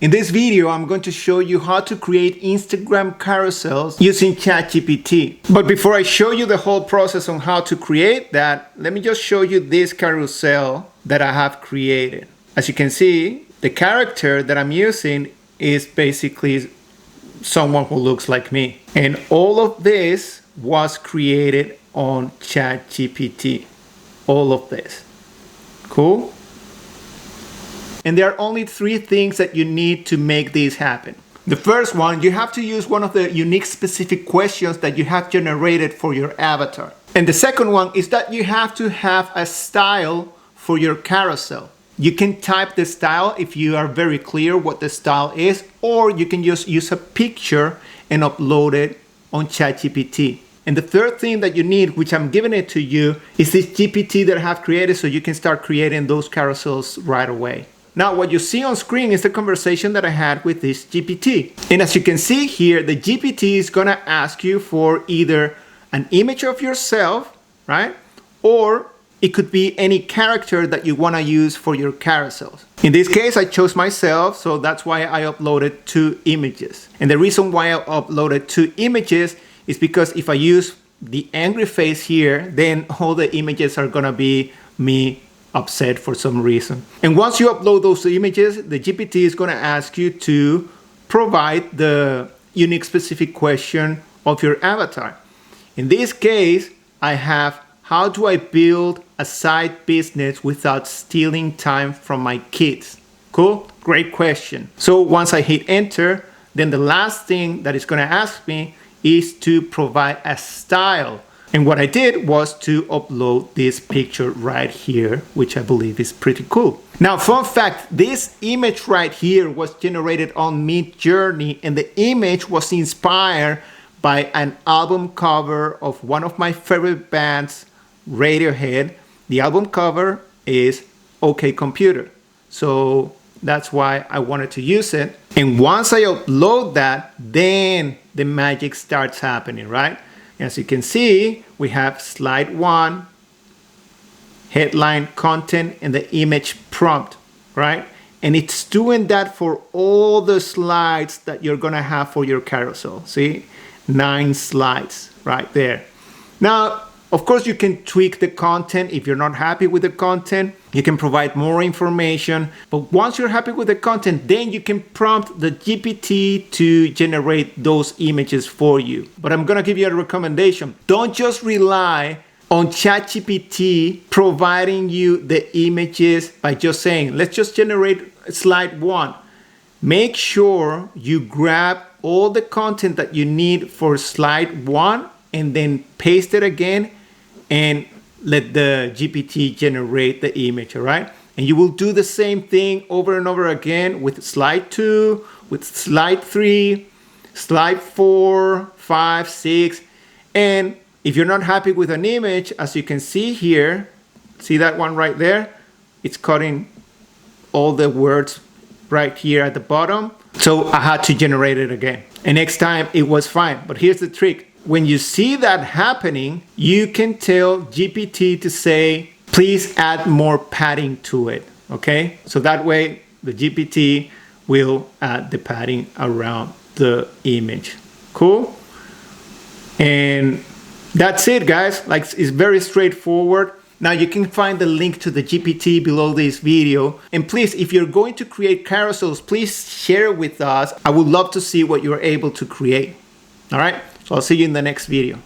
In this video, I'm going to show you how to create Instagram carousels using ChatGPT. But before I show you the whole process on how to create that, let me just show you this carousel that I have created. As you can see, the character that I'm using is basically someone who looks like me. And all of this was created on ChatGPT. All of this. Cool? And there are only 3 things that you need to make this happen. The first one, you have to use one of the unique specific questions that you have generated for your avatar. And the second one is that you have to have a style for your carousel. You can type the style if you are very clear what the style is, or you can just use a picture and upload it on ChatGPT. And the third thing that you need, which I'm giving it to you, is this GPT that I have created so you can start creating those carousels right away. Now, what you see on screen is the conversation that I had with this GPT. And as you can see here, the GPT is gonna ask you for either an image of yourself, right? Or it could be any character that you wanna use for your carousels. In this case, I chose myself, so that's why I uploaded 2 images. And the reason why I uploaded 2 images is because if I use the angry face here, then all the images are gonna be me upset for some reason. And once you upload those images, the GPT is gonna ask you to provide the unique specific question of your avatar. In this case, I have, how do I build a side business without stealing time from my kids? Cool? Great question. So once I hit enter, then the last thing that it's gonna ask me is to provide a style. And what I did was to upload this picture right here, which I believe is pretty cool. Now, fun fact, this image right here was generated on Midjourney, and the image was inspired by an album cover of one of my favorite bands, Radiohead. The album cover is OK Computer. So that's why I wanted to use it. And once I upload that, then the magic starts happening, right? As you can see, we have slide 1, headline, content, and the image prompt, right? And it's doing that for all the slides that you're gonna have for your carousel. See, 9 slides right there. Now, of course, you can tweak the content. If you're not happy with the content, you can provide more information. But once you're happy with the content, then you can prompt the GPT to generate those images for you. But I'm gonna give you a recommendation. Don't just rely on ChatGPT providing you the images by just saying, let's just generate slide 1. Make sure you grab all the content that you need for slide 1 and then paste it again and let the GPT generate the image, all right? And you will do the same thing over and over again with slide 2, with slide 3, slide 4, 5, 6. And if you're not happy with an image, as you can see here, see that one right there? It's cutting all the words right here at the bottom. So I had to generate it again. And next time it was fine. But here's the trick. When you see that happening, you can tell GPT to say, please add more padding to it, okay? So that way the GPT will add the padding around the image. Cool? And that's it, guys. Like, it's very straightforward. Now you can find the link to the GPT below this video. And please, if you're going to create carousels, please share with us. I would love to see what you're able to create. All right? So I'll see you in the next video.